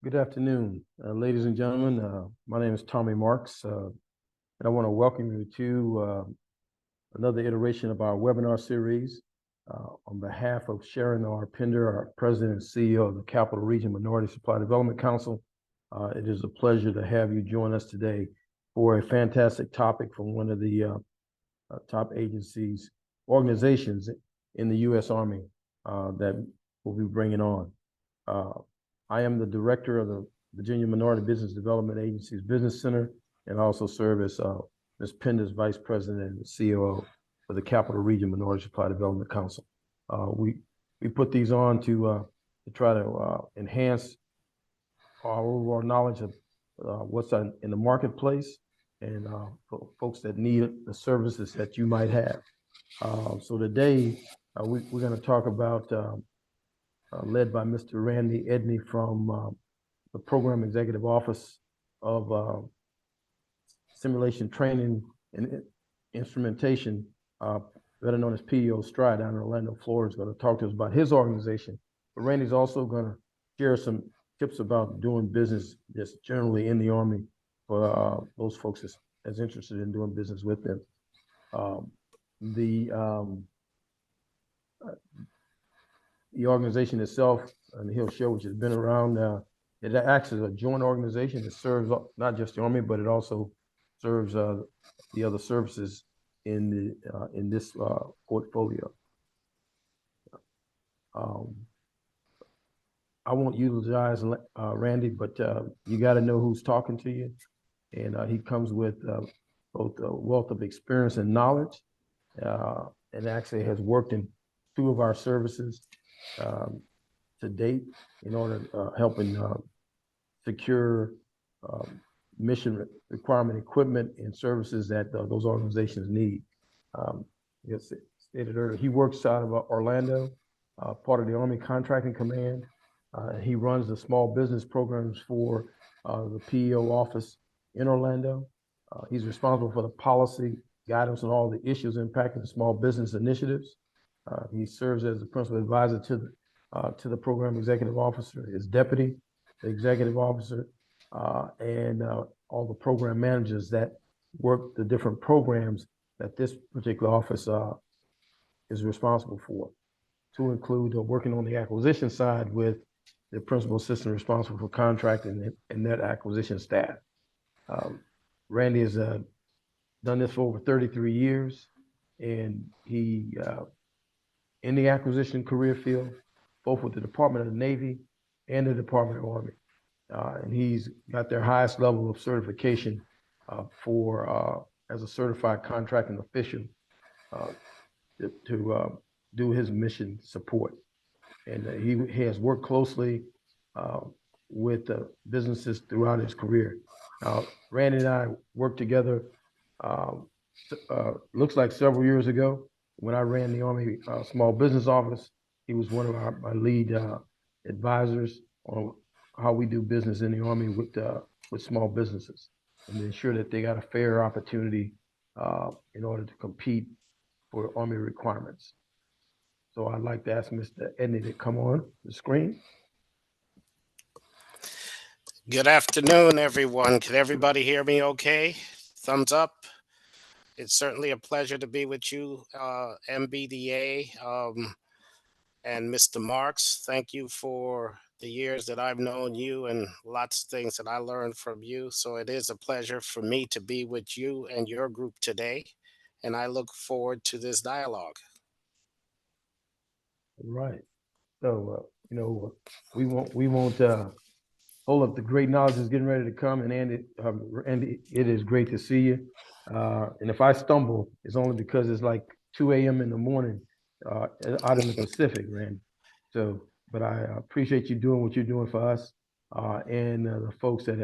Good afternoon, ladies and gentlemen. My name is Tommy Marks, and I want to welcome you to another iteration of our webinar series. On behalf of Sharon R. Pender, our President and CEO of the Capital Region Minority Supply Development Council, it is a pleasure to have you join us today for a fantastic topic from one of the top organizations in the U.S. Army that we'll be bringing on. I am the director of the Virginia Minority Business Development Agency's Business Center, and also serve as Ms. Pender's Vice President and COO for the Capital Region Minority Supply Development Council. We put these on to try to enhance our overall knowledge of what's in the marketplace and for folks that need the services that you might have. So today we're going to talk about led by Mr. Randy Edney from the Program Executive Office of Simulation Training and Instrumentation, better known as PEO STRI, down in Orlando, Florida, is going to talk to us about his organization. But Randy's also going to share some tips about doing business just generally in the Army for those folks that's interested in doing business with them. The organization itself, and he'll show, which has been around, it acts as a joint organization that serves not just the Army, but it also serves the other services in this portfolio. I won't utilize Randy, but you got to know who's talking to you, and he comes with both a wealth of experience and knowledge, and actually has worked in 2 of our services to date in order helping secure mission requirement equipment and services that those organizations need. As stated earlier, he works out of Orlando, part of the Army Contracting Command. He runs the small business programs for the PEO office in Orlando. He's responsible for the policy, guidance on all the issues impacting small business initiatives. He serves as the principal advisor to the program executive officer, his deputy, the executive officer, and all the program managers that work the different programs that this particular office is responsible for, to include working on the acquisition side with the principal assistant responsible for contracting and that acquisition staff. Randy has done this for over 33 years, and he in the acquisition career field, both with the Department of the Navy and the Department of the Army. And he's got their highest level of certification as a certified contracting official to do his mission support. And he has worked closely with businesses throughout his career. Randy and I worked together, looks like several years ago, when I ran the Army Small Business Office. He was one of my lead advisors on how we do business in the Army with small businesses and ensure that they got a fair opportunity in order to compete for Army requirements. So I'd like to ask Mr. Edney to come on the screen. Good afternoon, everyone. Can everybody hear me okay? Thumbs up. It's certainly a pleasure to be with you, MBDA, and Mr. Marks. Thank you for the years that I've known you and lots of things that I learned from you. So it is a pleasure for me to be with you and your group today, and I look forward to this dialogue. Right. So, we won't hold up the great knowledge that's getting ready to come. And Andy, it is great to see you. And if I stumble, it's only because it's like 2 a.m. in the morning out in the Pacific, Randy. So, but I appreciate you doing what you're doing for us and the folks that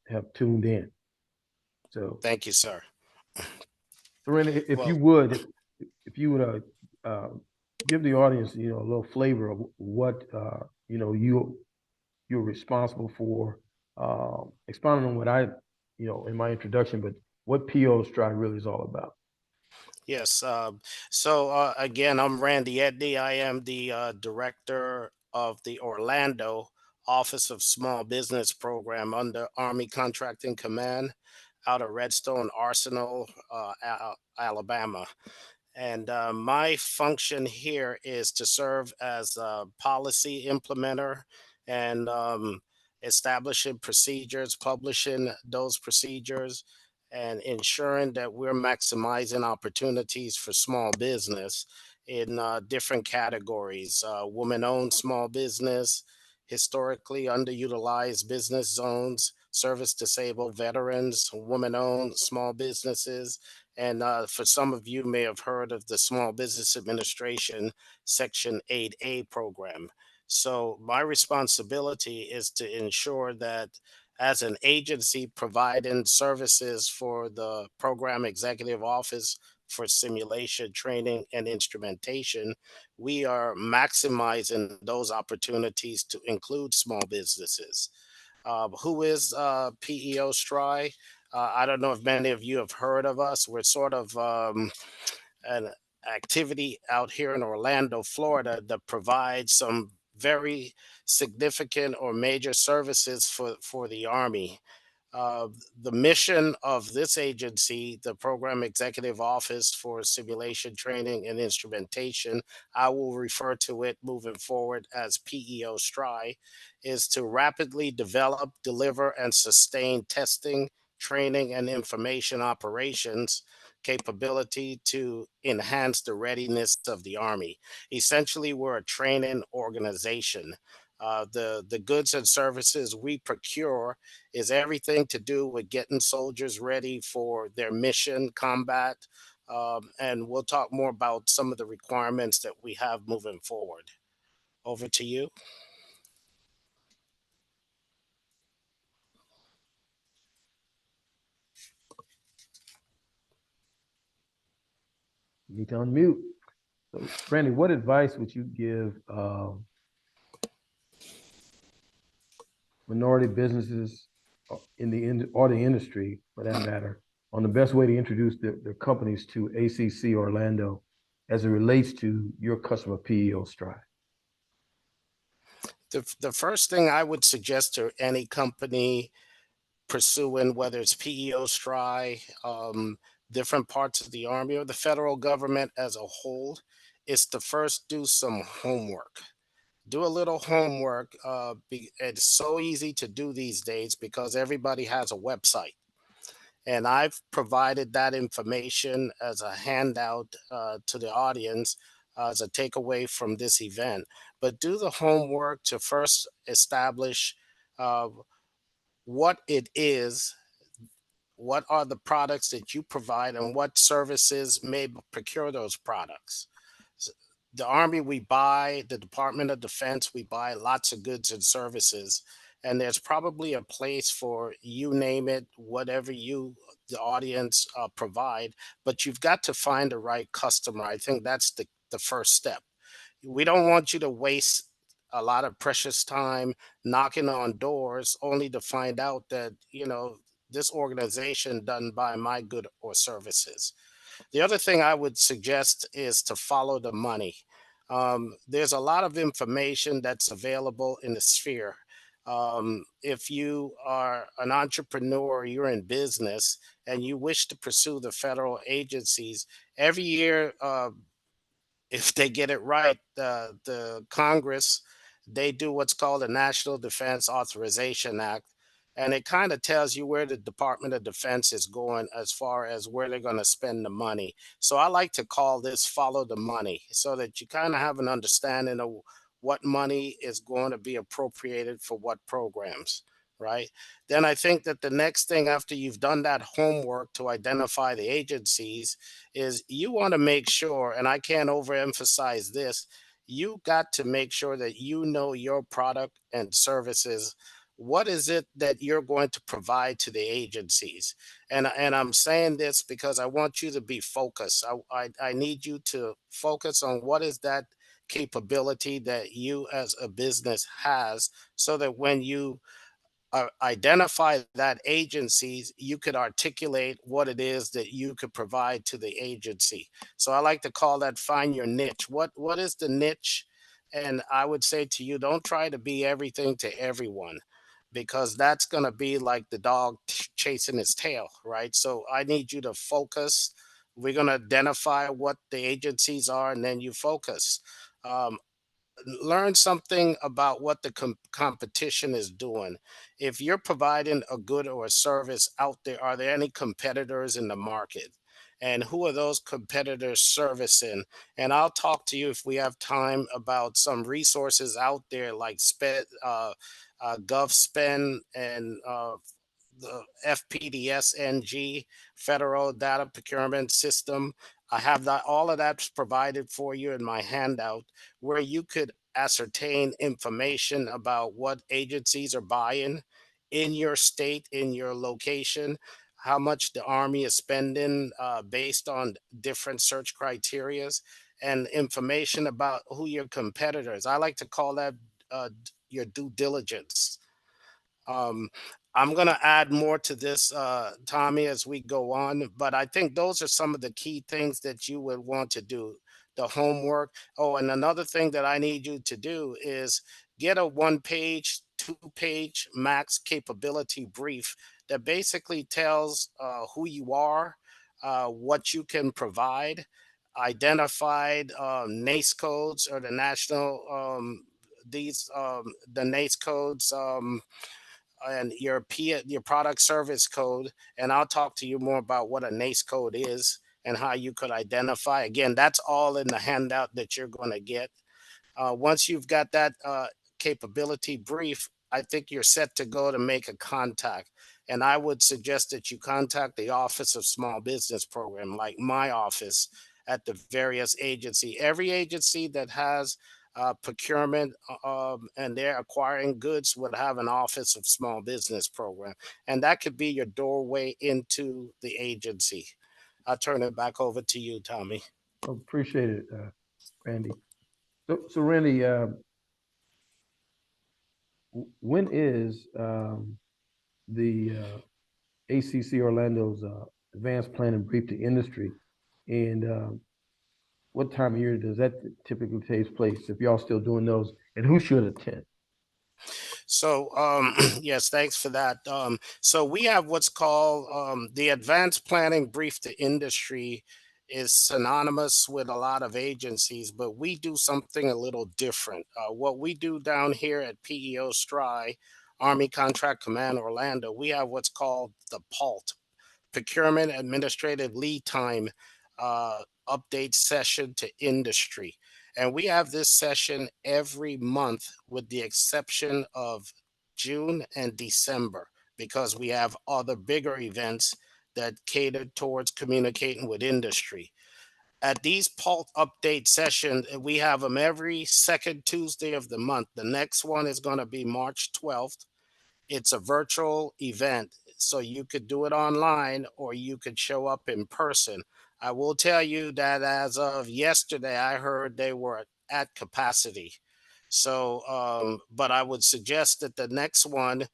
have tuned in. So thank you, sir. So Randy, if you would give the audience, a little flavor of what you're responsible for, expounding on what I, in my introduction, but what PEO STRI really is all about. Yes. So again, I'm Randy Edney. I am the director of the Orlando Office of Small Business program under Army Contracting Command out of Redstone Arsenal, Alabama. And my function here is to serve as a policy implementer and establishing procedures, publishing those procedures, and ensuring that we're maximizing opportunities for small business in different categories: woman owned small business, historically underutilized business zones, service disabled veterans, woman owned small businesses, and for some of you may have heard of the Small Business Administration Section 8A program. So my responsibility is to ensure that as an agency providing services for the Program Executive Office for Simulation Training and Instrumentation, we are maximizing those opportunities to include small businesses. Who is PEO STRI? I don't know if many of you have heard of us. We're sort of an activity out here in Orlando, Florida, that provides some very significant or major services for the Army. Uh, the mission of this agency, the Program Executive Office for Simulation Training and Instrumentation, I will refer to it moving forward as PEO STRI, is to rapidly develop, deliver, and sustain testing, training, and information operations capability to enhance the readiness of the Army. Essentially, we're a training organization. The goods and services we procure is everything to do with getting soldiers ready for their mission, combat, and we'll talk more about some of the requirements that we have moving forward. Over to you. You need to unmute. So, Randy, what advice would you give minority businesses in the industry, for that matter, on the best way to introduce their companies to ACC Orlando as it relates to your customer PEO STRI? The first thing I would suggest to any company pursuing, whether it's PEO STRI, different parts of the Army, or the federal government as a whole, is to first do some homework. Do a little homework. It's so easy to do these days because everybody has a website. And I've provided that information as a handout to the audience as a takeaway from this event. But do the homework to first establish uh, what it is, what are the products that you provide, and what services may procure those products. The Army, we buy, the Department of Defense, we buy lots of goods and services. And there's probably a place for you name it, whatever you, the audience, provide. But you've got to find the right customer. I think that's the first step. We don't want you to waste a lot of precious time knocking on doors only to find out that, this organization doesn't buy my good or services. The other thing I would suggest is to follow the money. There's a lot of information that's available in the sphere. If you are an entrepreneur, you're in business, and you wish to pursue the federal agencies, every year, if they get it right, the Congress, they do what's called the National Defense Authorization Act, and it kind of tells you where the Department of Defense is going as far as where they're going to spend the money. So I like to call this follow the money, so that you kind of have an understanding of what money is going to be appropriated for what programs, right? Then I think that the next thing after you've done that homework to identify the agencies is you want to make sure, and I can't overemphasize this, you got to make sure that you know your product and services. What is it that you're going to provide to the agencies? And I'm saying this because I want you to be focused. I need you to focus on what is that capability that you as a business has, so that when you identify that agencies, you could articulate what it is that you could provide to the agency. So I like to call that find your niche. What is the niche? And I would say to you, don't try to be everything to everyone, because that's going to be like the dog chasing his tail, right? So I need you to focus. We're going to identify what the agencies are, and then you focus. Um, Learn something about what the competition is doing. If you're providing a good or a service out there, are there any competitors in the market? And who are those competitors servicing? And I'll talk to you, if we have time, about some resources out there like GovSpend and the FPDS-NG, Federal Data Procurement System. I have that, all of that's provided for you in my handout, where you could ascertain information about what agencies are buying in your state, in your location, how much the Army is spending based on different search criterias, and information about who your competitors. I like to call that your due diligence. um, I'm going to add more to this, Tommy, as we go on, but I think those are some of the key things that you would want to do. The homework. Oh, and another thing that I need you to do is get a 1 page, 2 page max capability brief that basically tells who you are, what you can provide, identified NACE codes, or the national, the NACE codes. And your product service code, and I'll talk to you more about what a NACE code is and how you could identify. Again, that's all in the handout that you're going to get. Once you've got that capability brief, I think you're set to go to make a contact. And I would suggest that you contact the Office of Small Business Program, like my office, at the various agency. Every agency that has procurement and they're acquiring goods would have an Office of Small Business Program. And that could be your doorway into the agency. I'll turn it back over to you, Tommy. Appreciate it, Randy. So Randy, when is the ACC Orlando's advanced plan and brief to industry, and what time of year does that typically take place? If y'all still doing those, and who should attend? So, yes, thanks for that. So we have what's called the advanced planning brief to industry, is synonymous with a lot of agencies, but we do something a little different. What we do down here at PEO STRI, Army Contract Command Orlando, we have what's called the PALT, Procurement Administrative Lead Time uh, Update Session to Industry. And we have this session every month, with the exception of June and December, because we have other bigger events that cater towards communicating with industry. At these Pulse update sessions, we have them every second Tuesday of the month. The next one is going to be March 12th. It's a virtual event, so you could do it online or you could show up in person. I will tell you that as of yesterday, I heard they were at capacity. So, but I would suggest that the next one,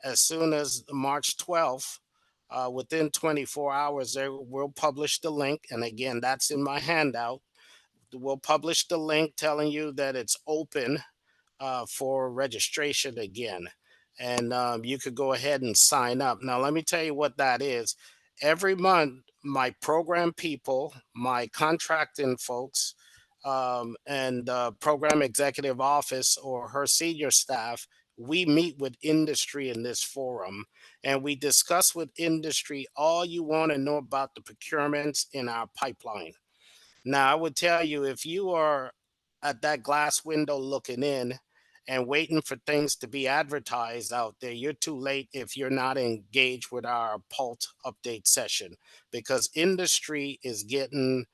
as soon as March 12th, within 24 hours, they will publish the link. And again, that's in my handout. We'll publish the link telling you that it's open for registration again. And you could go ahead and sign up. Now, let me tell you what that is. Every month, my program people, my contracting folks, and program executive office or her senior staff, we meet with industry in this forum, and we discuss with industry all you want to know about the procurements in our pipeline. Now, I would tell you, if you are at that glass window looking in and waiting for things to be advertised out there, you're too late if you're not engaged with our Pulse update session, because industry is getting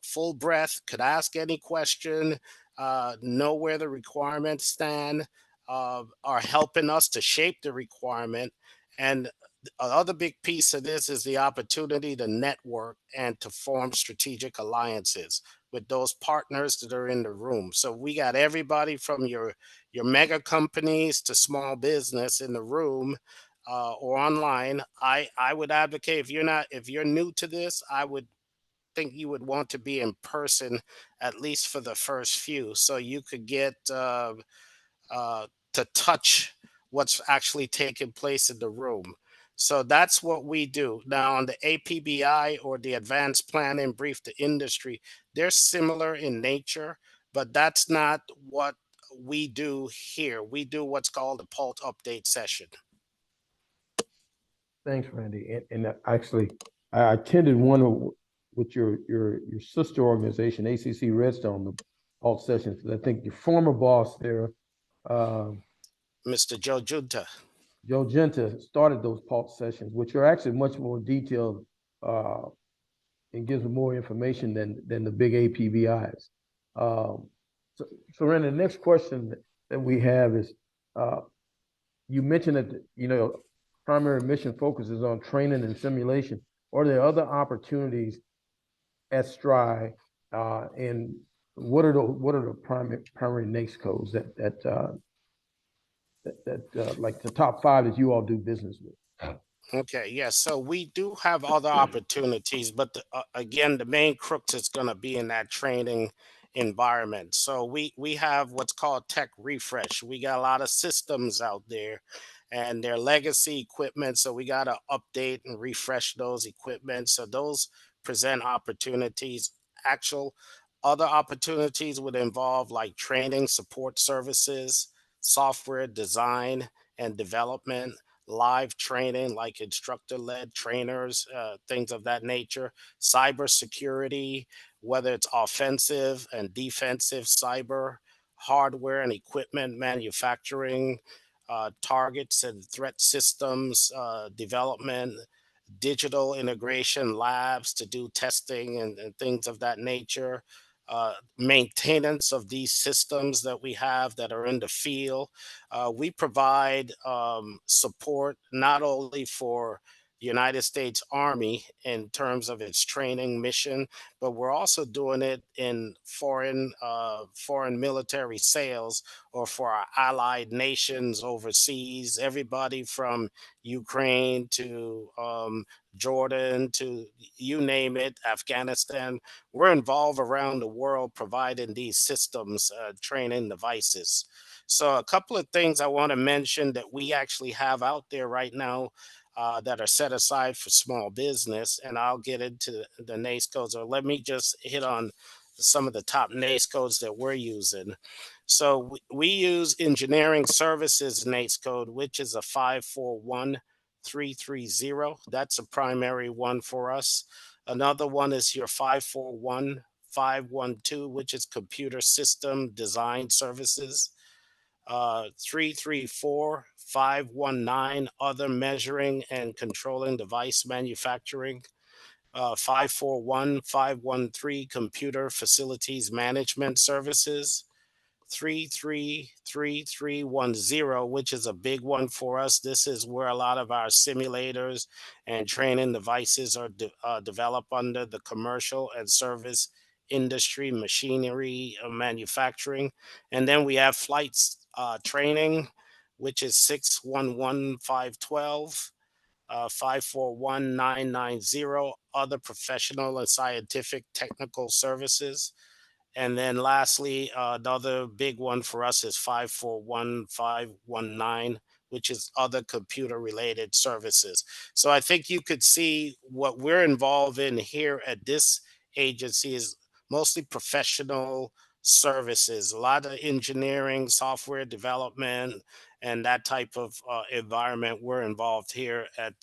full breath, could ask any question, know where the requirements stand, are helping us to shape the requirement. And another big piece of this is the opportunity to network and to form strategic alliances with those partners that are in the room. So we got everybody from your mega companies to small business in the room or online. I would advocate, if you're new to this, I would think you would want to be in person at least for the first few, so you could get to touch what's actually taking place in the room. So that's what we do. Now, on the APBI, or the Advanced Planning Brief to Industry, they're similar in nature, but that's not what we do here. We do what's called a Pulse Update session. Thanks, Randy. And actually, I attended one with your sister organization, ACC Redstone, the Pulse sessions. I think your former boss there, uh, Mr. Joe Junta. Joe Genta, started those Pulse sessions, which are actually much more detailed uh, and gives more information than the big APBIs. Um, so Randy, the next question that we have is, uh, you mentioned that primary mission focuses on training and simulation. Are there other opportunities at STRI, and what are the primary NAICS codes that like the top 5 that you all do business with? Okay, yes. So we do have other opportunities, but again, the main crux is going to be in that training environment. So we have what's called tech refresh. We got a lot of systems out there, and they're legacy equipment. So we got to update and refresh those equipment. So those present opportunities. Actual other opportunities would involve like training, support services, software design and development, live training like instructor-led trainers, things of that nature, cybersecurity, whether it's offensive and defensive cyber, hardware and equipment manufacturing, targets and threat systems development, digital integration labs to do testing and things of that nature, maintenance of these systems that we have that are in the field. We provide support not only for the United States Army in terms of its training mission, but we're also doing it in foreign military sales, or for our allied nations overseas. Everybody from Ukraine to Jordan to you name it, Afghanistan. We're involved around the world providing these systems, training devices. So, a couple of things I want to mention that we actually have out there right now that are set aside for small business, and I'll get into the NAICS codes, or let me just hit on some of the top NAICS codes that we're using. So, we use engineering services NAICS code, which is a 541330. That's a primary one for us. Another one is your 541512, which is computer system design services. 334519, other measuring and controlling device manufacturing. 541513, computer facilities management services. 333310, which is a big one for us. This is where a lot of our simulators and training devices are developed under the commercial and service industry, machinery, manufacturing. And then we have flights training, which is 611512. 541990, other professional and scientific technical services. And then lastly, another big one for us is 541519, which is other computer related services. So I think you could see what we're involved in here at this agency is mostly professional services, a lot of engineering, software development, and that type of environment. We're involved here at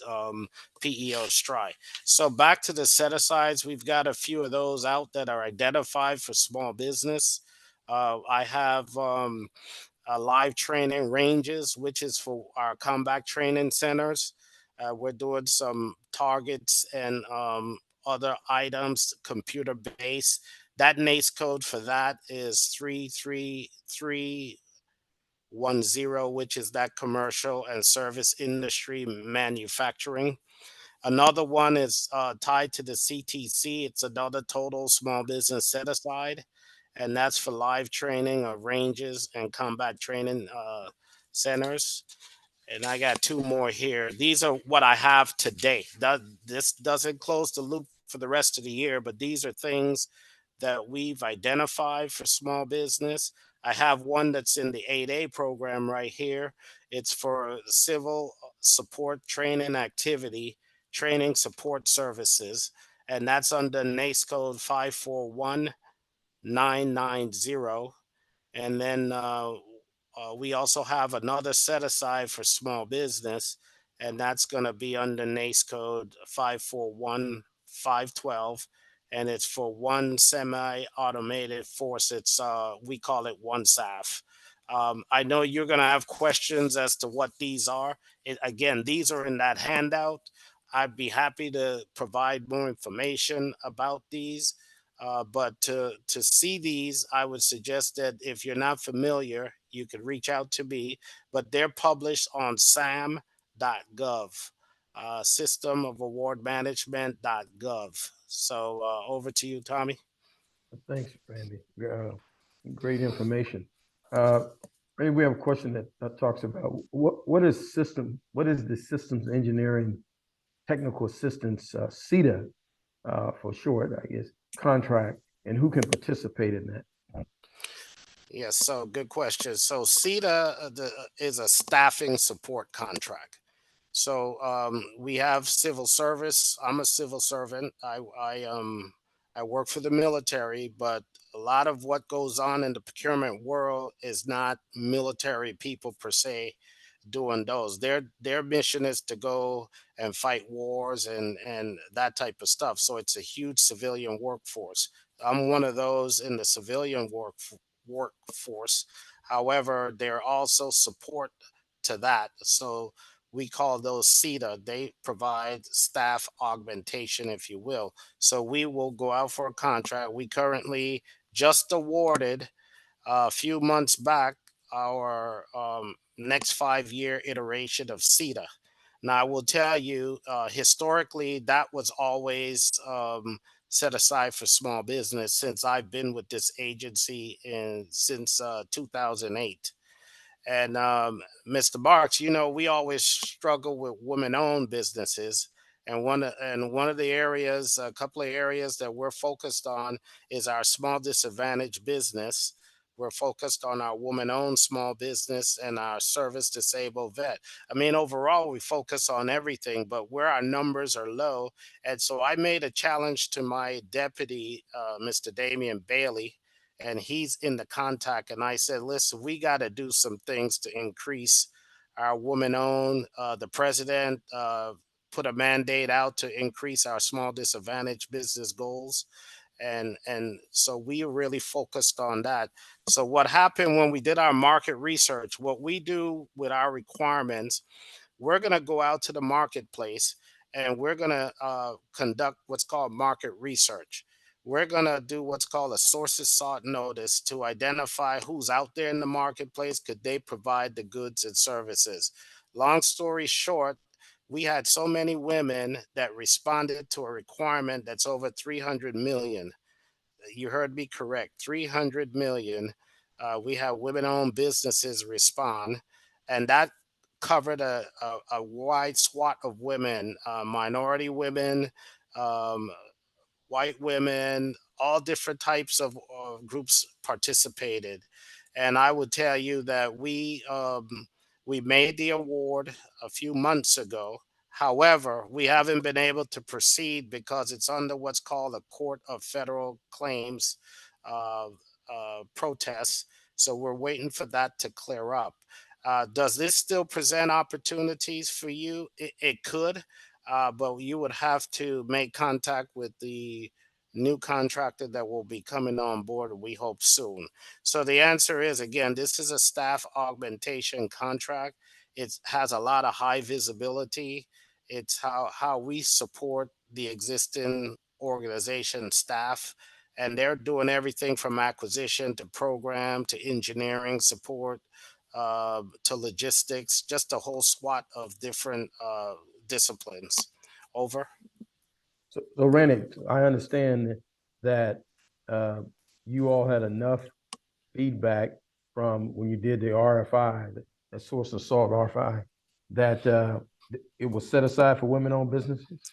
PEO STRI. So back to the set asides, we've got a few of those out that are identified for small business. I have live training ranges, which is for our combat training centers. We're doing some targets and other items, computer based. That NACE code for that is 33310, which is that commercial and service industry manufacturing. Another one is tied to the CTC. It's another total small business set aside, and that's for live training of ranges and combat training centers. And I got two more here. These are what I have today. This doesn't close the loop for the rest of the year, but these are things that we've identified for small business. I have one that's in the 8A program right here. It's for civil support training activity, training support services, and that's under NACE code 541990. And then we also have another set aside for small business, and that's going to be under NACE code 541512. And it's for one semi-automated force. It's we call it one SAF. I know you're going to have questions as to what these are. Again, these are in that handout. I'd be happy to provide more information about these. But to see these, I would suggest that if you're not familiar, you could reach out to me. But they're published on sam.gov, System of Award Management.gov. So over to you, Tommy. Thanks, Randy. Great information. Randy, we have a question that talks about what is the systems engineering technical assistance, CETA for short, I guess, contract, and who can participate in that? Yes, so good question. So CETA is a staffing support contract. So we have civil service. I'm a civil servant. I work for the military, but a lot of what goes on in the procurement world is not military people per se doing those. Their mission is to go and fight wars and that type of stuff. So it's a huge civilian workforce. I'm one of those in the civilian workforce. However, there are also support to that. So we call those CETA. They provide staff augmentation, if you will. So we will go out for a contract. We currently just awarded a few months back our next 5 year iteration of CETA. Now, I will tell you, historically, that was always set aside for small business since I've been with this agency since 2008. And Mr. Marks, you know, we always struggle with women-owned businesses, and one of the areas, a couple of areas that we're focused on is our small disadvantaged business. We're focused on our woman-owned small business and our service disabled vet. I mean, overall, we focus on everything, but where our numbers are low, and so I made a challenge to my deputy, Mr. Damian Bailey, and he's in the contact. And I said, listen, we got to do some things to increase our woman owned. The president put a mandate out to increase our small disadvantaged business goals. And so we really focused on that. So what happened when we did our market research, what we do with our requirements, we're going to go out to the marketplace and we're going to conduct what's called market research. We're going to do what's called a sources sought notice to identify who's out there in the marketplace. Could they provide the goods and services? Long story short, we had so many women that responded to a requirement that's over 300 million. You heard me correct, 300 million. We have women owned businesses respond, and that covered a wide swath of women, minority women, um, white women, all different types of groups participated. And I would tell you that we made the award a few months ago. However, we haven't been able to proceed because it's under what's called a Court of Federal Claims uh, protest. So we're waiting for that to clear up. Does this still present opportunities for you? It could, but you would have to make contact with the new contractor that will be coming on board, we hope soon. So the answer is, again, this is a staff augmentation contract. It has a lot of high visibility. It's how we support the existing organization staff, and they're doing everything from acquisition to program to engineering support to logistics, just a whole swath of different disciplines. Over. So Randy, I understand that uh, you all had enough feedback from when you did the RFI, the source of salt RFI, that it was set aside for women-owned businesses.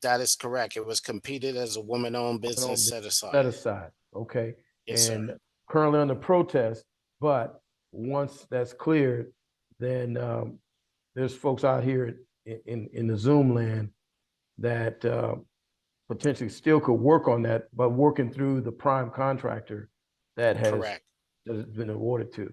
That is correct. It was competed as a woman-owned business Woman-owned set business aside. set aside, okay? Yes, sir. And currently under protest, but once that's cleared, then there's folks out here in the Zoom land that potentially still could work on that, but working through the prime contractor that has Correct. been awarded to.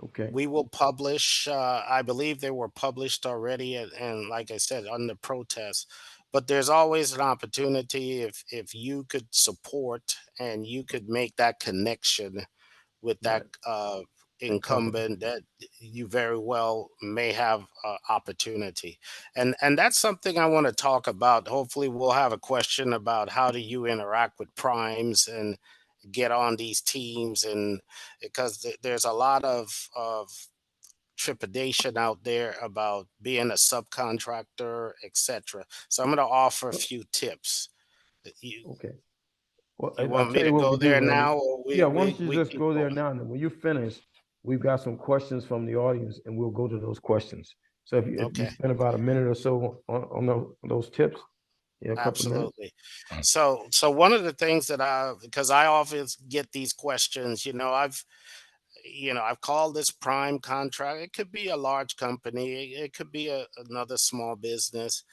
Okay. We will publish, I believe they were published already, and like I said, under protest. But there's always an opportunity if you could support and you could make that connection with that Right. Company. incumbent, that you very well may have opportunity. And that's something I want to talk about. Hopefully we'll have a question about how do you interact with primes and get on these teams, and because there's a lot of trepidation out there about being a subcontractor, etc. So I'm going to offer a few tips. You Okay. Well, you I'll want me tell you to what we go do, there Randy. now, or Yeah, we why we don't you we just keep go there going? now, and then when you finish, we've got some questions from the audience, and we'll go to those questions. So if you Okay. spend about a minute or so on those tips, yeah, a couple of minutes. Absolutely. So one of the things that because I often get these questions, I've called this prime contract. It could be a large company, it could be another small business,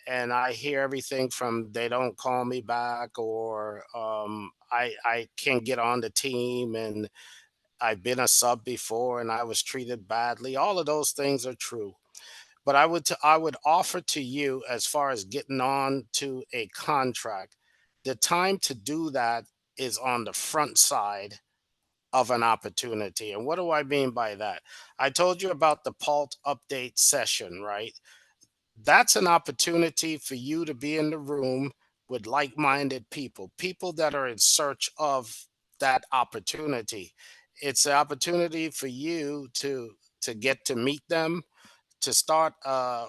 and I hear everything from they don't call me back, or I can't get on the team, and I've been a sub before and I was treated badly. All of those things are true. But I would offer to you, as far as getting on to a contract, the time to do that is on the front side of an opportunity. And what do I mean by that? I told you about the Pult update session, right? That's an opportunity for you to be in the room with like-minded people, people that are in search of that opportunity. It's an opportunity for you to get to meet them, to start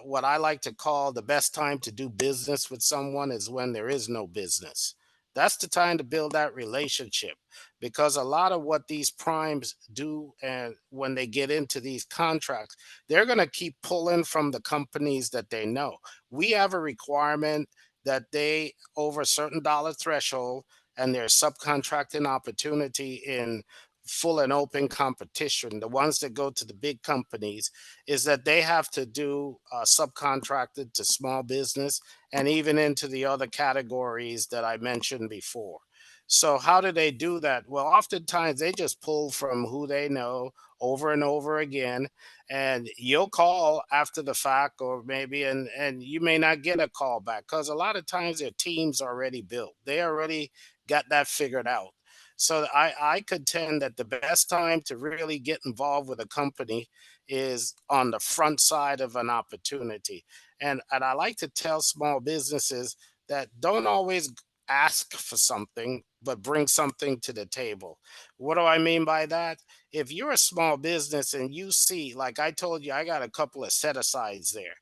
what I like to call the best time to do business with someone is when there is no business. That's the time to build that relationship, because a lot of what these primes do, and when they get into these contracts, they're going to keep pulling from the companies that they know. We have a requirement that they over a certain dollar threshold, and there's subcontracting opportunity in full and open competition. The ones that go to the big companies is that they have to do subcontracted to small business and even into the other categories that I mentioned before. So how do they do that? Well, oftentimes they just pull from who they know over and over again, and you'll call after the fact, or maybe, and you may not get a call back because a lot of times their team's already built. They already got that figured out. So I contend that the best time to really get involved with a company is on the front side of an opportunity. And I like to tell small businesses that don't always ask for something, but bring something to the table. What do I mean by that? If you're a small business and you see, like I told you, I got a couple of set asides there.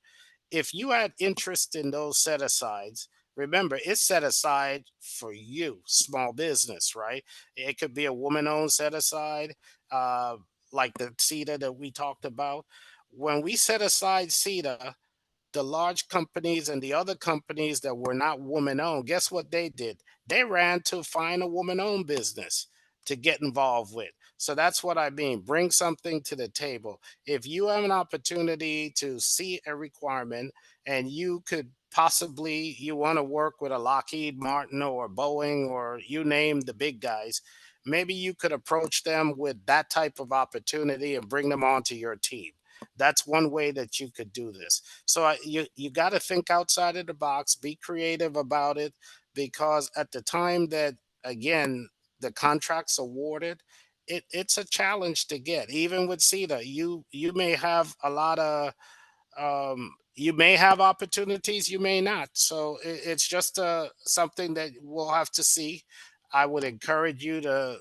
If you had interest in those set asides, remember it's set aside for you, small business, right? It could be a woman owned set aside, uh, like the CETA that we talked about. When we set aside CETA, the large companies and the other companies that were not woman owned, guess what they did? They ran to find a woman owned business to get involved with. So that's what I mean. Bring something to the table. If you have an opportunity to see a requirement, and you could possibly you want to work with a Lockheed Martin or Boeing, or you name the big guys, maybe you could approach them with that type of opportunity and bring them onto your team. That's one way that you could do this. So you got to think outside of the box, be creative about it, because at the time that, again, the contract's awarded, it's a challenge to get. Even with CETA, you may have a lot of you may have opportunities, you may not. So it's just something that we'll have to see. I would encourage you to,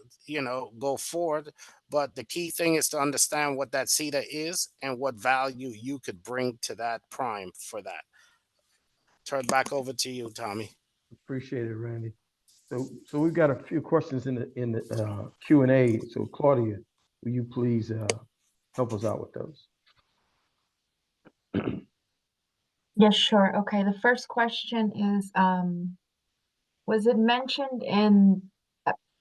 go forward. But the key thing is to understand what that CETA is and what value you could bring to that prime for that. Turn it back over to you, Tommy. Appreciate it, Randy. So we've got a few questions in the Q&A. So Claudia, will you please help us out with those? Yes, sure. Okay, the first question is, was it mentioned in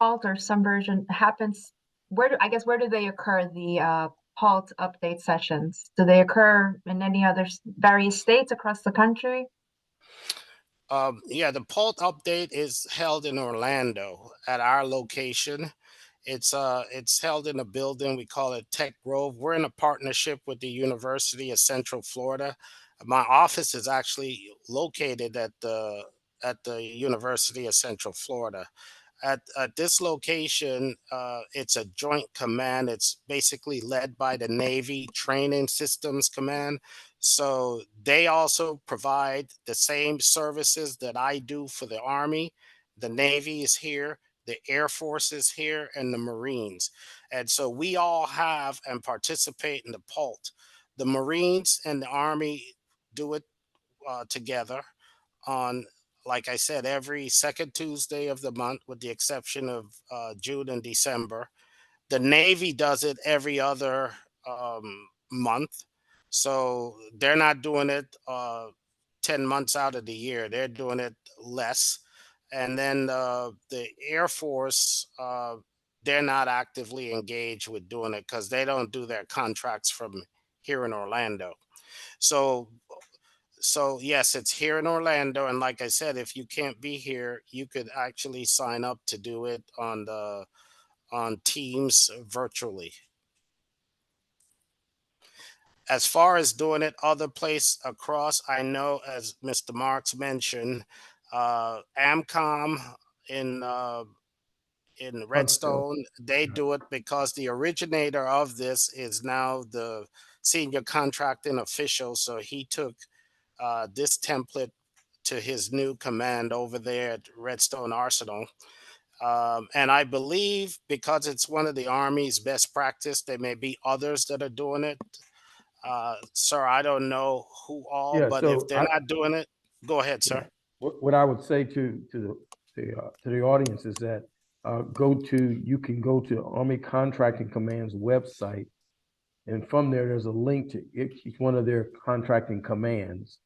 PALT or some version happens, where do they occur, the PALT update sessions? Do they occur in any other various states across the country? Yeah, the Pult update is held in Orlando at our location. It's held in a building we call it Tech Grove. We're in a partnership with the University of Central Florida. My office is actually located at the University of Central Florida. At this location, it's a joint command. It's basically led by the Navy Training Systems Command. So they also provide the same services that I do for the Army. The Navy is here, the Air Force is here, and the Marines. And so we all have and participate in the PULT. The Marines and the Army do it together on, like I said, every second Tuesday of the month, with the exception of June and December. The Navy does it every other month. So they're not doing it 10 months out of the year, they're doing it less. And then the Air Force, they're not actively engaged with doing it because they don't do their contracts from here in Orlando. So yes, it's here in Orlando, and like I said, if you can't be here, you could actually sign up to do it on Teams virtually. As far as doing it other place across, I know, as Mr. Marks mentioned, AMCOM in Huntsville. Redstone, they Yeah. do it because the originator of this is now the senior contracting official. So he took this template to his new command over there at Redstone Arsenal. And I believe because it's one of the Army's best practice, there may be others that are doing it. Sir, I don't know who all, Yeah, but if so they're not doing it, go ahead, yeah, sir. what I would say to the audience is that you can go to Army Contracting Command's website, and from there there's a link to each one of their contracting commands.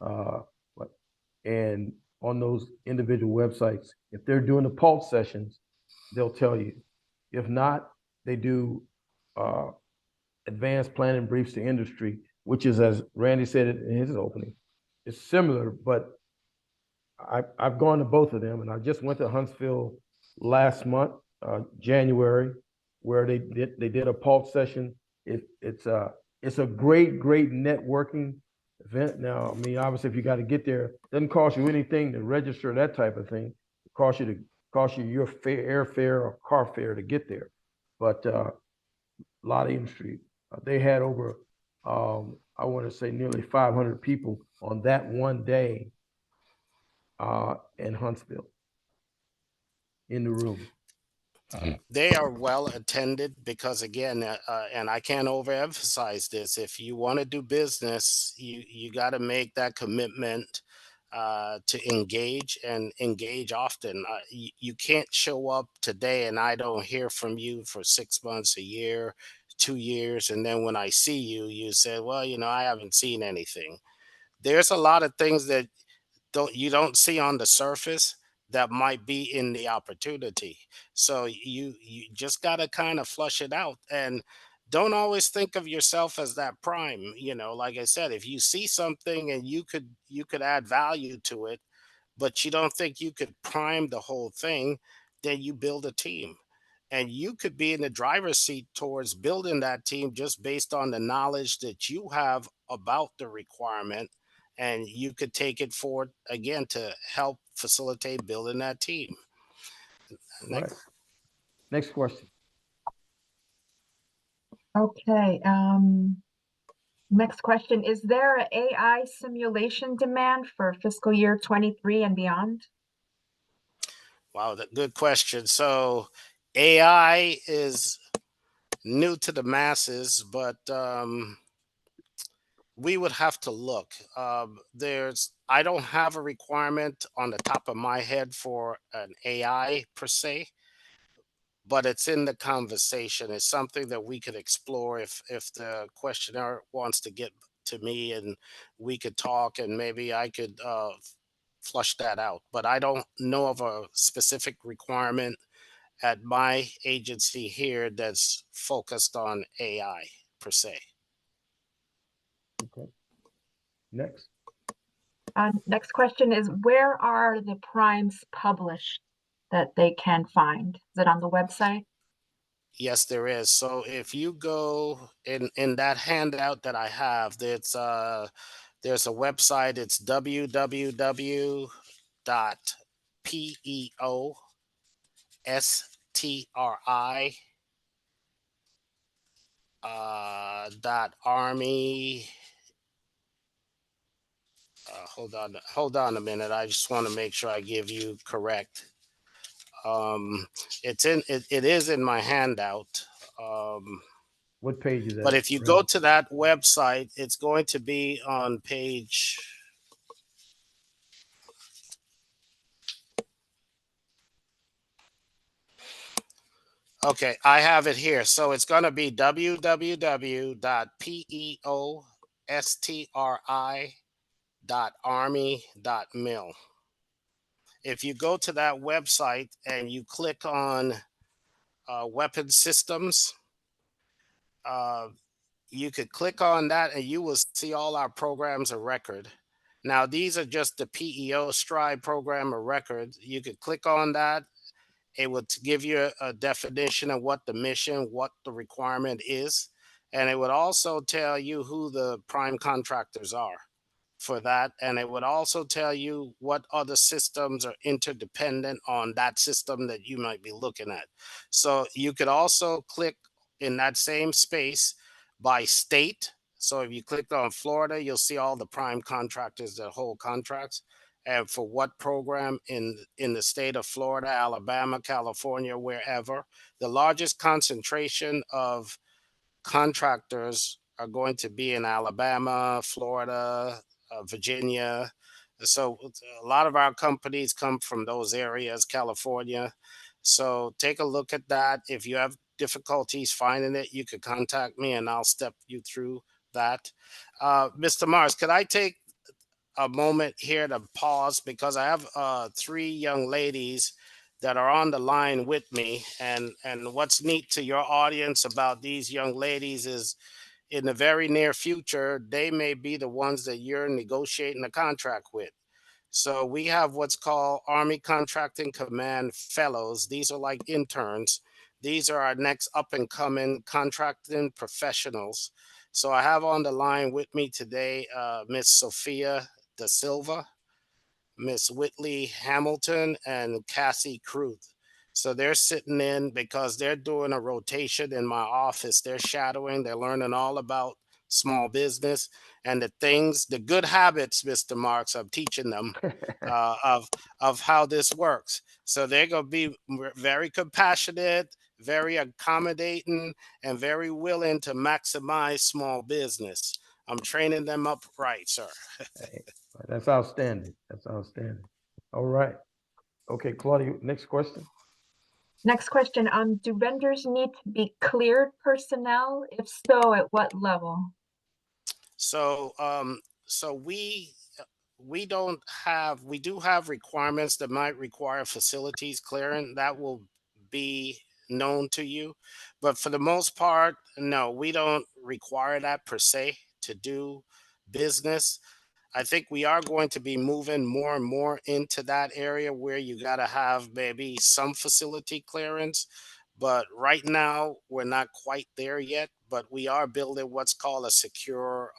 Uh, but- and on those individual websites, if they're doing the pulse sessions, they'll tell you. If not, they do uh, advanced planning briefs to industry, which is, as Randy said it in his opening, it's similar, but I've gone to both of them, and I just went to Huntsville last month, January, where they did a pulse session. It's a great networking event. Now, I mean, obviously, if you got to get there, it doesn't cost you anything to register, that type of thing. It cost you your airfare or car fare to get there. But a lot of industry, they had over, I want to say, nearly 500 people on that one day in Huntsville in the room. They are well attended because, again, and I can't overemphasize this. If you want to do business, you got to make that commitment to engage and engage often. You can't show up today and I don't hear from you for 6 months, a year, 2 years, and then when I see you, you say, "Well, I haven't seen anything." There's a lot of things that don't see on the surface that might be in the opportunity. So you just got to kind of flush it out, and don't always think of yourself as that prime. Like I said, if you see something and you could add value to it, but you don't think you could prime the whole thing, then you build a team. And you could be in the driver's seat towards building that team just based on the knowledge that you have about the requirement. And you could take it forward again to help facilitate building that team. Right. Next. Next question. Okay, next question. Is there an AI simulation demand for fiscal year 23 and beyond? Wow, good question. So AI is new to the masses, but we would have to look. I don't have a requirement on the top of my head for an AI per se, but it's in the conversation. It's something that we could explore if the questioner wants to get to me and we could talk and maybe I could flush that out. But I don't know of a specific requirement at my agency here that's focused on AI per se. Okay. Next. Next question is, where are the primes published that they can find? Is it on the website? Yes, there is. So if you go in that handout that I have, there's a website. It's www.PEOSTRI dot Army. Hold on a minute. I just want to make sure I give you correct. It is in my handout. What page is But that, if you go Randy? to that website, it's going to be on page. Okay, I have it here. So it's going to be www.PEOSTRI.army.mil. If you go to that website and you click on weapon systems, uh, you could click on that and you will see all our programs of record. Now, these are just the PEO STRI program of record. You could click on that. It would give you a definition of what the mission, what the requirement is. And it would also tell you who the prime contractors are for that. And it would also tell you what other systems are interdependent on that system that you might be looking at. So you could also click in that same space by state. So if you click on Florida, you'll see all the prime contractors that hold contracts and for what program in the state of Florida, Alabama, California, wherever. The largest concentration of contractors are going to be in Alabama, Florida, Virginia. So a lot of our companies come from those areas, California. So take a look at that. If you have difficulties finding it, you could contact me and I'll step you through that. Mr. Mars, could I take a moment here to pause because I have three young ladies that are on the line with me, and what's neat to your audience about these young ladies is in the very near future they may be the ones that you're negotiating a contract with. So we have what's called Army Contracting Command Fellows. These are like interns. These are our next up and coming contracting professionals. So I have on the line with me today Miss Sophia Da Silva, Miss Whitley Hamilton, and Cassie Kruth. So they're sitting in because they're doing a rotation in my office. They're shadowing, they're learning all about small business and the things, the good habits, Mr. Marks, I'm teaching them uh, of of how this works. So they're going to be very compassionate, very accommodating, and very willing to maximize small business. I'm training them up right, sir. Hey, that's outstanding. That's outstanding. All right. Okay, Claudia, next question. Next question, do vendors need to be cleared personnel? If so, at what level? So, so we don't have, we do have requirements that might require facilities clearing. That will be known to you, but for the most part, no, we don't require that per se to do business. I think we are going to be moving more and more into that area where you got to have maybe some facility clearance. But right now, we're not quite there yet. But we are building what's called a secure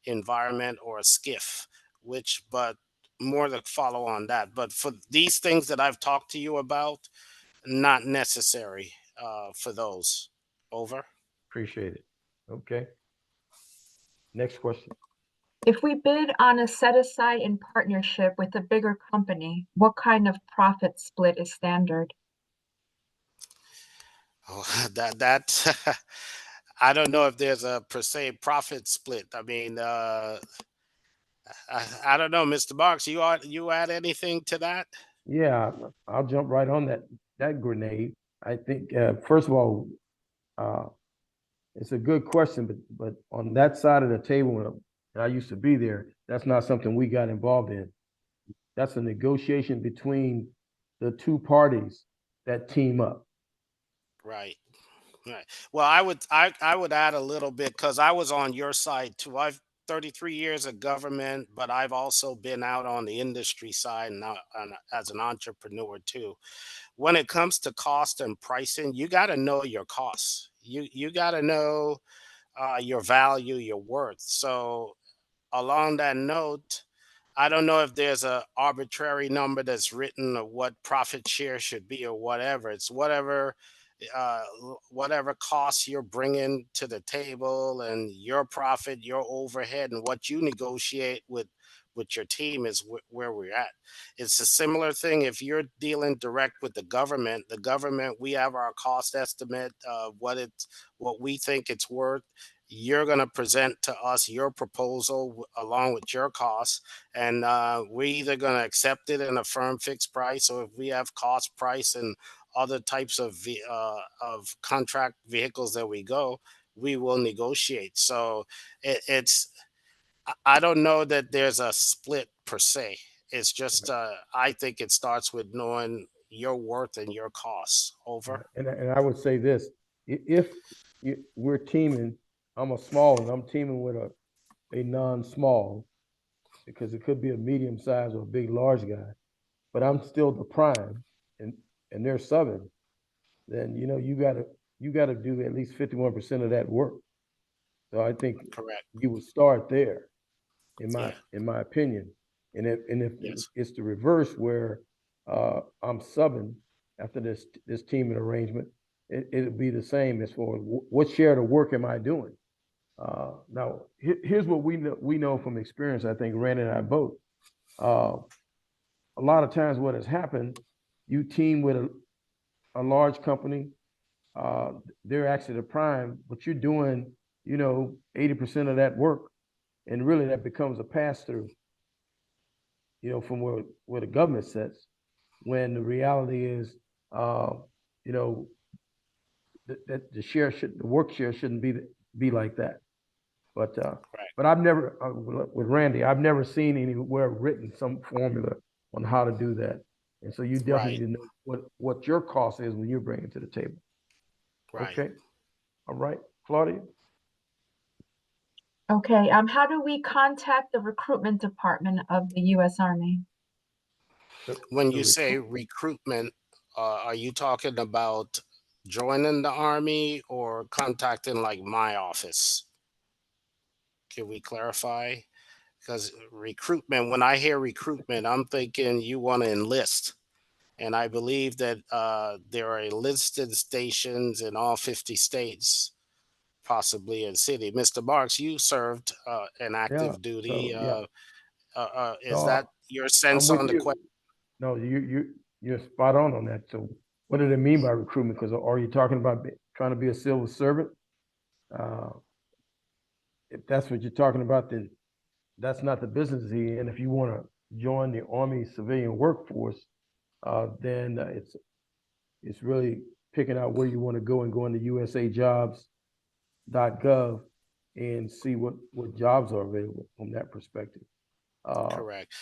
environment or a SCIF, which, but more to follow on that. But for these things that I've talked to you about, not necessary for those. Over. Appreciate it. Okay. Next question. If we bid on a set aside in partnership with a bigger company, what kind of profit split is standard? Oh, that I don't know if there's a per se profit split. I mean, I don't know, Mr. Marks. You add anything to that? Yeah, I'll jump right on that grenade. I think first of all, uh, it's a good question, but on that side of the table, and I used to be there, that's not something we got involved in. That's a negotiation between the two parties that team up. Right. Right. Well, I would add a little bit because I was on your side too. I've 33 years of government, but I've also been out on the industry side and now as an entrepreneur too. When it comes to cost and pricing, you got to know your costs. You got to know your value, your worth. So along that note, I don't know if there's a arbitrary number that's written of what profit share should be or whatever. It's whatever costs you're bringing to the table and your profit, your overhead, and what you negotiate with your team is where we're at. It's a similar thing if you're dealing direct with the government. The government, we have our cost estimate of what we think it's worth. You're going to present to us your proposal along with your costs, and we're either going to accept it in a firm fixed price, or if we have cost price and other types of contract vehicles that we will negotiate. So it's I don't know that there's a split per se. It's just I think it starts with knowing your worth and your costs. Over. And I would say this: if we're teaming, I'm a small and I'm teaming with a non-small, because it could be a medium size or a big large guy, but I'm still the prime, and they're subbing. Then you gotta do at least 51% of that work. So I think Correct. you would start there, Yeah. in my opinion. And if Yes. it's the reverse where I'm subbing after this teaming arrangement, it'll be the same as far as what share of the work am I doing. Now, here's what we know from experience. I think Randy and I both. Uh, a lot of times, what has happened, you team with a large company. They're actually the prime, but you're doing 80% of that work, and really that becomes a pass through. From where the government sits, when the reality is, uh, you know, that the work share shouldn't be like that. But Right. but I've never with Randy, I've never seen anywhere written some formula on how to do that. And so you definitely Right. need to know what your cost is when you're bringing to the table. Right. Okay, all right, Claudia. Okay, how do we contact the recruitment department of the U.S. Army? The, When the you say recruit. recruitment, are you talking about joining the army or contacting like my office? Can we clarify? Because recruitment, when I hear recruitment, I'm thinking you want to enlist. And I believe that there are enlisted stations in all 50 states, possibly in city. Mr. Marks, you served an Yeah. active duty. So yeah, Is that no, your I'm sense with on the question? you. No, you're spot on that. So what do they mean by recruitment? Because are you talking about trying to be a civil servant? Uh, if that's what you're talking about, then that's not the business he in. If you want to join the Army civilian workforce, then it's really picking out where you want to go and going to usajobs.gov and see what jobs are available from that perspective. Uh, Correct.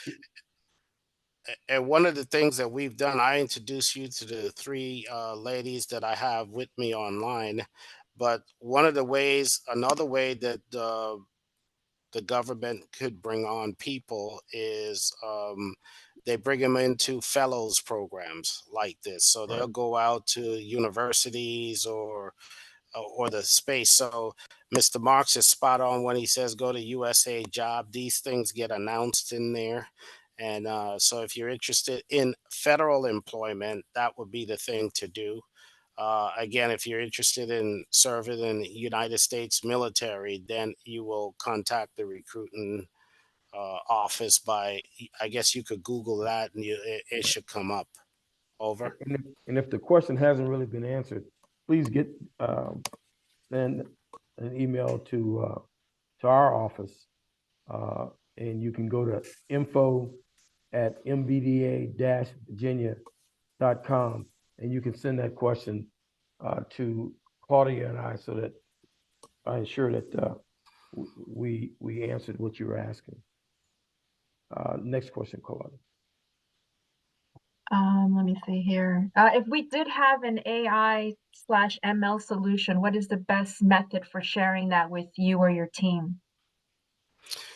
And one of the things that we've done, I introduced you to the three ladies that I have with me online. But one of the ways, another way that the government could bring on people is they bring them into fellows programs like this. So right. they'll go out to universities or the space. So Mr. Marks is spot on when he says go to USA Job. These things get announced in there. And so if you're interested in federal employment, that would be the thing to do. Again, if you're interested in serving in the United States military, then you will contact the recruiting office by, I guess you could Google that and it Right. should come up. Over. And if the question hasn't really been answered, please send an email to our office, uh, and you can go to info@mbda-virginia.com, and you can send that question to Claudia and I, so that I ensure that we answered what you were asking. Next question, Claudia. Let me see here. If we did have an AI/ML solution, what is the best method for sharing that with you or your team?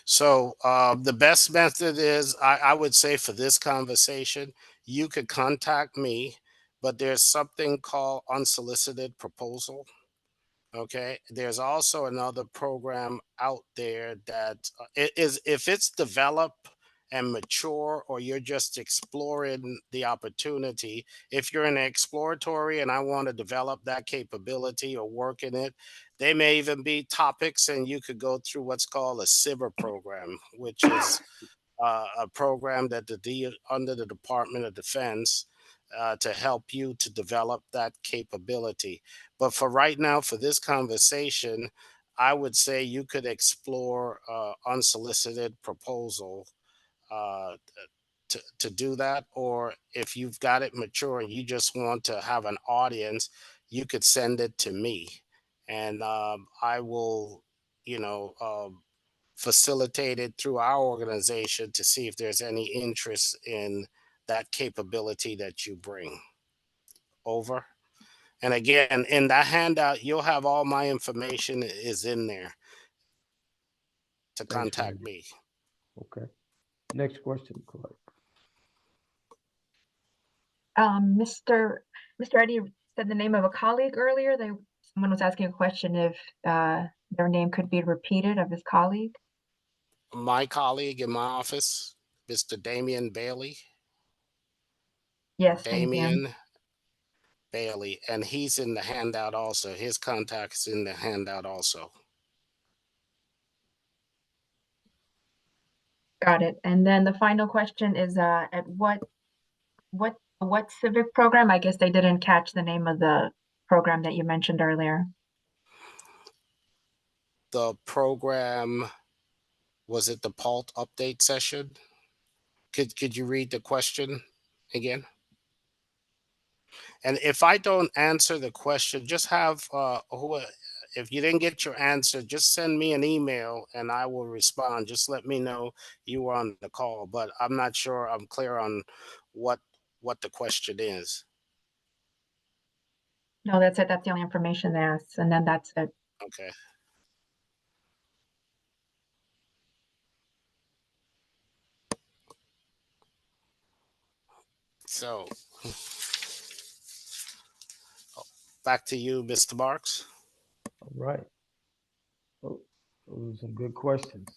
So the best method is, I would say for this conversation, you could contact me, but there's something called unsolicited proposal. Okay. There's also another program out there that it is, if it's developed and mature, or you're just exploring the opportunity. If you're in exploratory and I want to develop that capability or work in it, they may even be topics, and you could go through what's called a SIBR program, which is a program that under the Department of Defense, to help you to develop that capability. But for right now, for this conversation, I would say you could explore unsolicited proposal uh, to do that. Or if you've got it mature and you just want to have an audience, you could send it to me, and I will, you know, facilitated through our organization to see if there's any interest in that capability that you bring over. And again, in that handout, you'll have all my information is in there to Thanks, contact Randy. me. Okay. Next question, Claudia. Mr. Eddy said the name of a colleague earlier. Someone was asking a question if their name could be repeated of his colleague. My colleague in my office, Mr. Damian Bailey. Yes, Damian. Damian Bailey, and he's in the handout also. His contact's in the handout also. Got it. And then the final question is at what civic program? I guess they didn't catch the name of the program that you mentioned earlier. The program, was it the PALT update session? Could you read the question again? And if I don't answer the question, just have if you didn't get your answer, just send me an email and I will respond. Just let me know you were on the call, but I'm not sure I'm clear on what what the question is. No, that's it. That's the only information they asked, and then that's it. Okay. So back to you, Mr. Marks. All right. Oh, those are some good questions.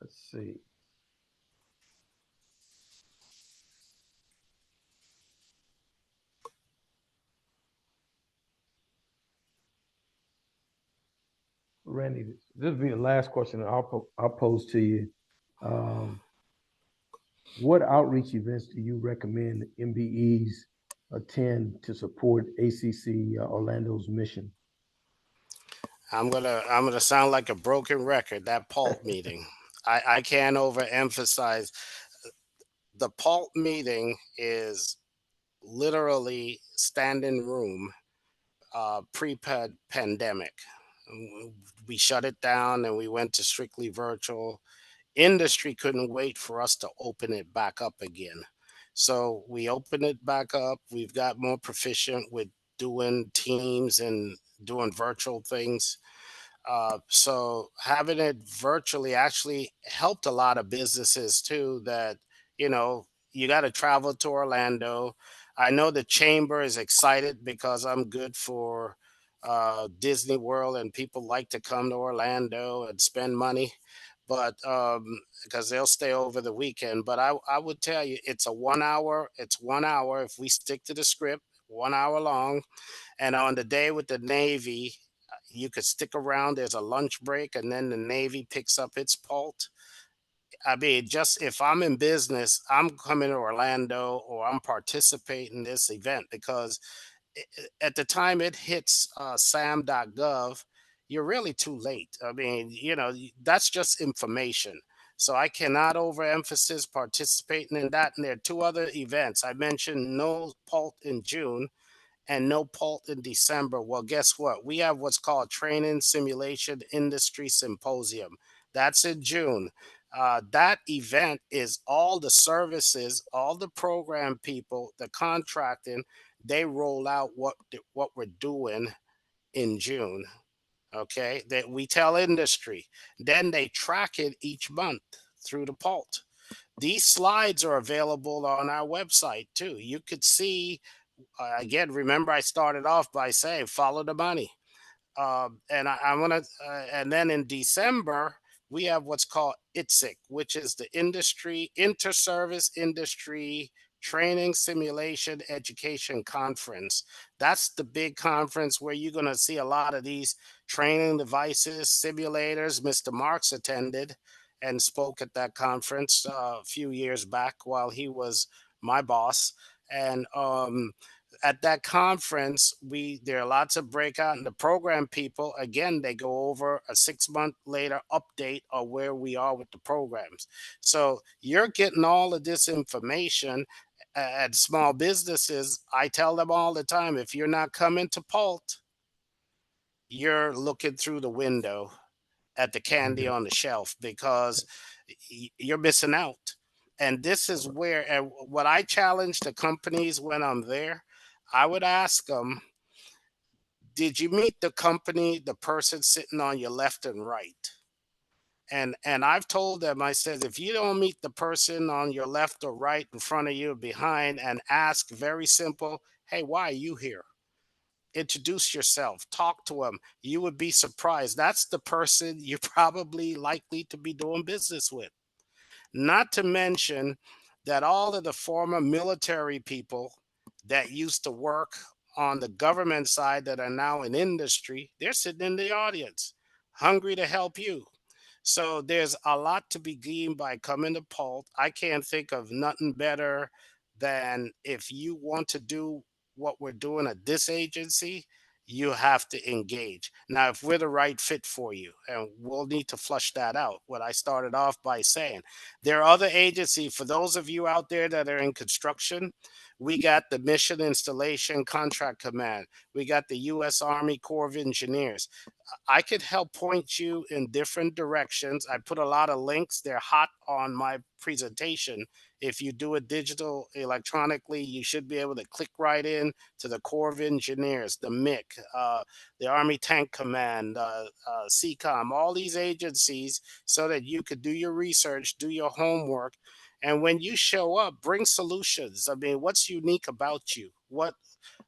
Let's see. Randy, this will be the last question I'll pose to you. What outreach events do you recommend MBEs attend to support ACC Orlando's mission? I'm gonna sound like a broken record. That PALT meeting, I can't overemphasize. The PALT meeting is literally standing room pre-pandemic. We shut it down and we went to strictly virtual. Industry couldn't wait for us to open it back up again. So we opened it back up. We've got more proficient with doing teams and doing virtual things. So having it virtually actually helped a lot of businesses too. That, you know, you got to travel to Orlando. I know the chamber is excited because I'm good for Disney World, and people like to come to Orlando and spend money, but because they'll stay over the weekend. But I would tell you, it's a 1 hour. It's 1 hour if we stick to the script. 1 hour long, and on the day with the Navy, you could stick around. There's a lunch break, and then the Navy picks up its pult. I mean, just if I'm in business, I'm coming to Orlando or I'm participating in this event because at the time it hits sam.gov, you're really too late. I mean, you know, that's just information. So I cannot overemphasize participating in that. And there are two other events. I mentioned No Pult in June, and no PULT in December. Well, guess what? We have what's called Training Simulation Industry Symposium. That's in June. That event is all the services, all the program people, the contracting. They roll out what we're doing in June. Okay, that we tell industry. Then they track it each month through the PULT. These slides are available on our website too. You could see, again, remember I started off by saying follow the money. I want to, and then in December, we have what's called ITSIC, which is the Industry Inter-Service Industry Training Simulation Education Conference. That's the big conference where you're going to see a lot of these training devices, simulators. Mr. Marks attended and spoke at that conference a few years back while he was my boss. And at that conference, there are lots of breakout, and the program people, again, they go over a 6 month later update of where we are with the programs. So you're getting all of this information at small businesses. I tell them all the time, if you're not coming to PULT, you're looking through the window at the candy Yeah. on the shelf, because you're missing out. And this is where, and what I challenge the companies when I'm there, I would ask them, did you meet the company, the person sitting on your left and right? And I've told them, I said, if you don't meet the person on your left or right, in front of you, or behind, and ask very simple, hey, why are you here? Introduce yourself, talk to them. You would be surprised. That's the person you're probably likely to be doing business with. Not to mention that all of the former military people that used to work on the government side that are now in industry, they're sitting in the audience, hungry to help you. So there's a lot to be gained by coming to PULT. I can't think of nothing better than, if you want to do what we're doing at this agency, you have to engage. Now, if we're the right fit for you, and we'll need to flush that out, what I started off by saying, there are other agencies. For those of you out there that are in construction, we got the Mission Installation Contract Command. We got the U.S. Army Corps of Engineers. I could help point you in different directions. I put a lot of links. They're hot on my presentation. If you do it digital electronically, you should be able to click right in to the Corps of Engineers, the MIC, the Army Tank Command, CCOM, all these agencies, so that you could do your research, do your homework. And when you show up, bring solutions. I mean, what's unique about you?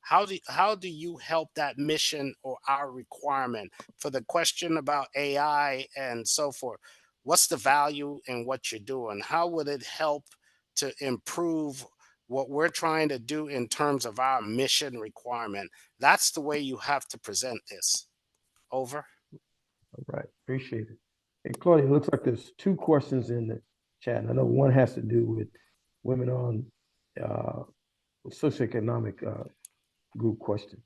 How do you help that mission or our requirement? For the question about AI and so forth, what's the value in what you're doing? How would it help to improve what we're trying to do in terms of our mission requirement? That's the way you have to present this. Over. All right, appreciate it. Hey, Claudia, it looks like there's two questions in the chat. I know one has to do with women on socioeconomic group question.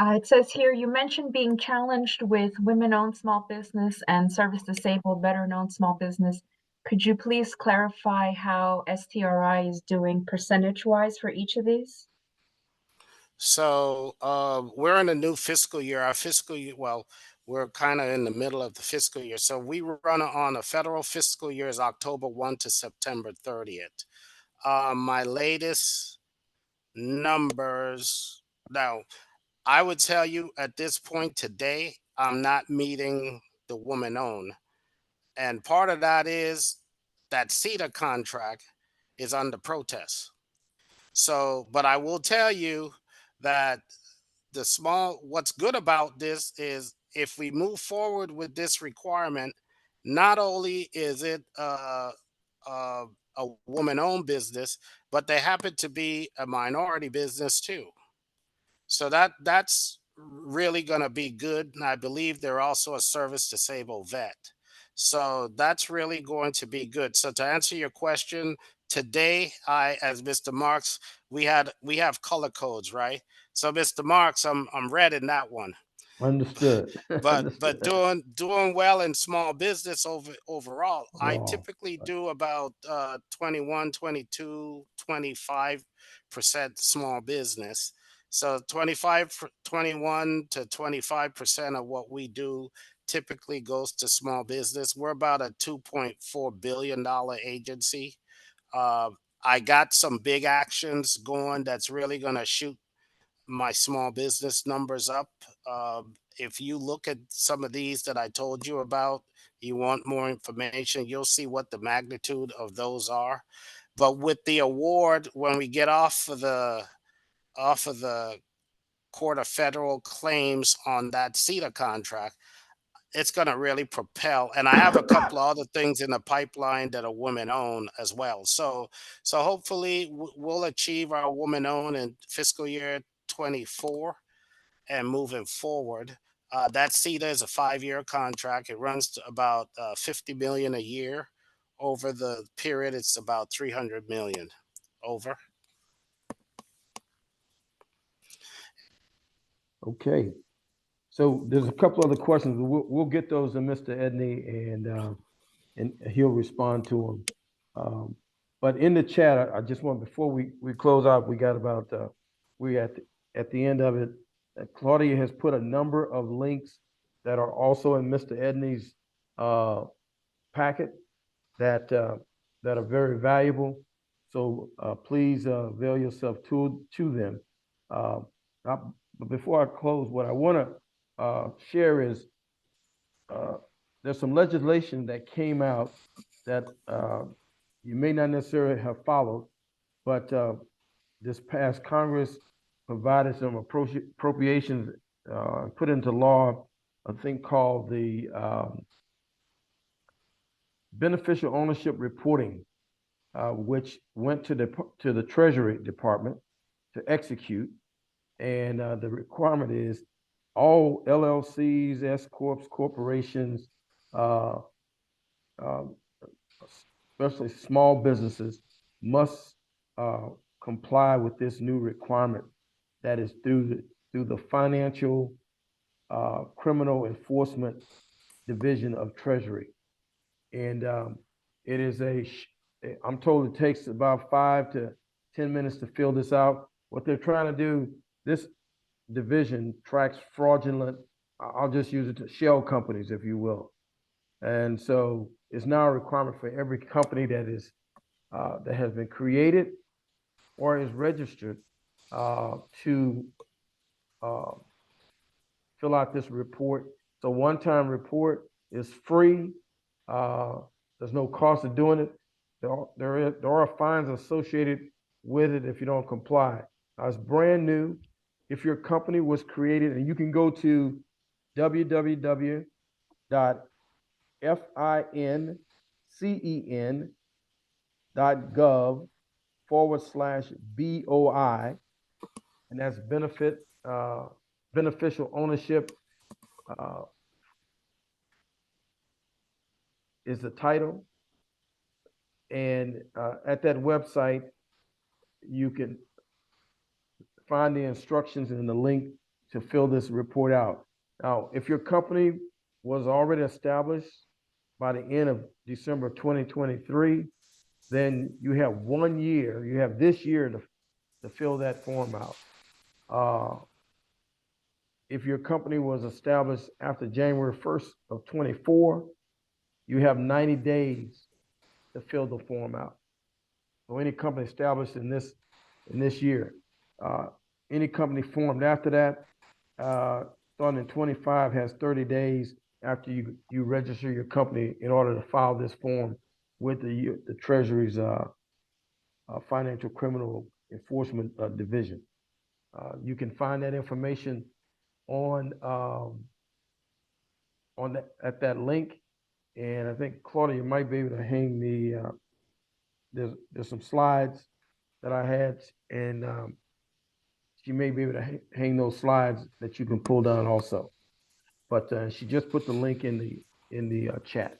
It says here, you mentioned being challenged with women-owned small business and service-disabled veteran-owned small business. Could you please clarify how STRI is doing percentage-wise for each of these? So we're in a new fiscal year. Our fiscal year, well, we're kind of in the middle of the fiscal year. So we run on a federal fiscal year is October 1 to September 30th. My latest numbers. Now, I would tell you at this point today, I'm not meeting the woman owned. And part of that is that CETA contract is under protest. So, but I will tell you that what's good about this is, if we move forward with this requirement, not only is it uh, a woman owned business, but they happen to be a minority business too. So that's really going to be good. And I believe they're also a service disabled vet. So that's really going to be good. So to answer your question, today, as Mr. Marks, we have color codes, right? So Mr. Marks, I'm red in that one. Understood. But Understood. doing well in small business overall, I Raw. typically do about 21, 22, 25% small business. So 21 to 25% of what we do typically goes to small business. We're about a $2.4 billion agency. Uh, I got some big actions going that's really going to shoot my small business numbers up. If you look at some of these that I told you about, you want more information, you'll see what the magnitude of those are. But with the award, when we get off of the Court of Federal Claims on that CETA contract, it's going to really propel. And I have a couple of other things in the pipeline that are women owned as well. So hopefully we'll achieve our woman owned in fiscal year 24 and moving forward. That CETA is a 5-year contract. It runs to about 50 million a year. Over the period, it's about 300 million. Over. Okay. So there's a couple other questions. We'll get those to Mr. Edney, and he'll respond to them. But in the chat, I just want, before we close out, we got about we at the end of it. Claudia has put a number of links that are also in Mr. Edney's packet that that are very valuable. So please avail yourself to them. But before I close, what I want to share is there's some legislation that came out that you may not necessarily have followed, but this past Congress provided some appropriations, put into law a thing called the beneficial ownership reporting, which went to the Treasury Department to execute. And the requirement is all LLCs, S corps, corporations, especially small businesses, must comply with this new requirement that is through the Financial Criminal Enforcement Division of Treasury. And it is I'm told it takes about 5 to 10 minutes to fill this out. What they're trying to do, this division tracks fraudulent, I'll just use it to shell companies, if you will. And so it's now a requirement for every company that is that has been created or is registered to fill out this report. It's a one-time report. It's free. There's no cost of doing it. There are fines associated with it if you don't comply. It's brand new. If your company was created, and you can go to www.fincen.gov/BOI, and that's beneficial ownership is the title. And at that website, you can find the instructions and the link to fill this report out. Now, if your company was already established by the end of December 2023, then you have 1 year, you have this year to fill that form out. If your company was established after January 1st of 24, you have 90 days to fill the form out. So any company established in this year, any company formed after that, starting in 25, has 30 days after you register your company in order to file this form with the Treasury's Financial Criminal Enforcement Division. You can find that information at that link, and I think Claudia might be able to hang the there's some slides that I had, and she may be able to hang those slides that you can pull down also. But she just put the link in the chat.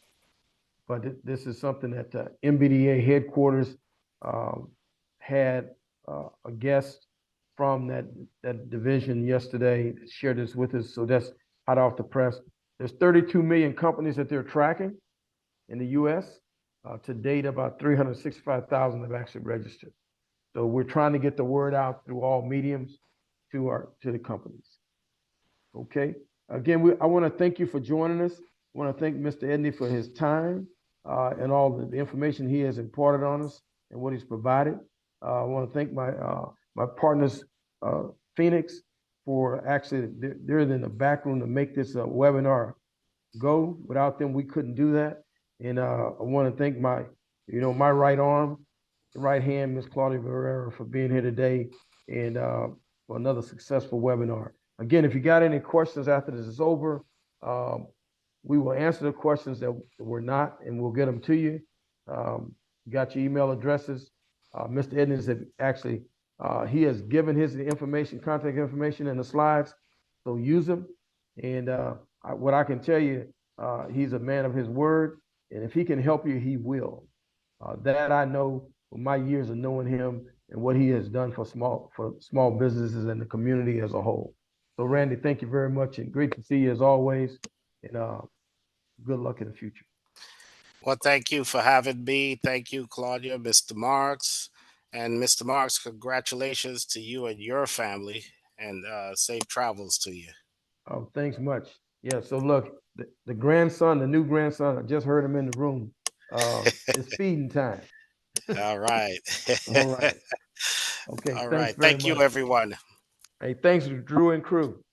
But this is something that MBDA headquarters had a guest from that division yesterday shared this with us. So that's hot off the press. There's 32 million companies that they're tracking in the U.S. To date, about 365,000 have actually registered. So we're trying to get the word out through all mediums. to the companies. Okay. Again, I want to thank you for joining us. I want to thank Mr. Edney for his time and all the information he has imparted on us and what he's provided. I want to thank my partners, Phoenix, for actually they're in the back room to make this webinar go. Without them, we couldn't do that. And I want to thank my right arm, right hand, Ms. Claudia Barrera, for being here today and for another successful webinar. Again, if you got any questions after this is over, we will answer the questions that were not, and we'll get them to you. You got your email addresses. Mr. Edney has actually, he has given his information, contact information in the slides, so use them. And what I can tell you, he's a man of his word, and if he can help you, he will. That I know from my years of knowing him and what he has done for small businesses and the community as a whole. So Randy, thank you very much, and great to see you as always, and good luck in the future. Well, thank you for having me. Thank you, Claudia, Mr. Marks. And Mr. Marks, congratulations to you and your family, and safe travels to you. Oh, thanks much. Yeah, so look, the grandson, the new grandson, I just heard him in the room. It's feeding time. All right. All right. Okay, All thanks right. very Thank you, much. everyone. Hey, thanks to Drew and crew.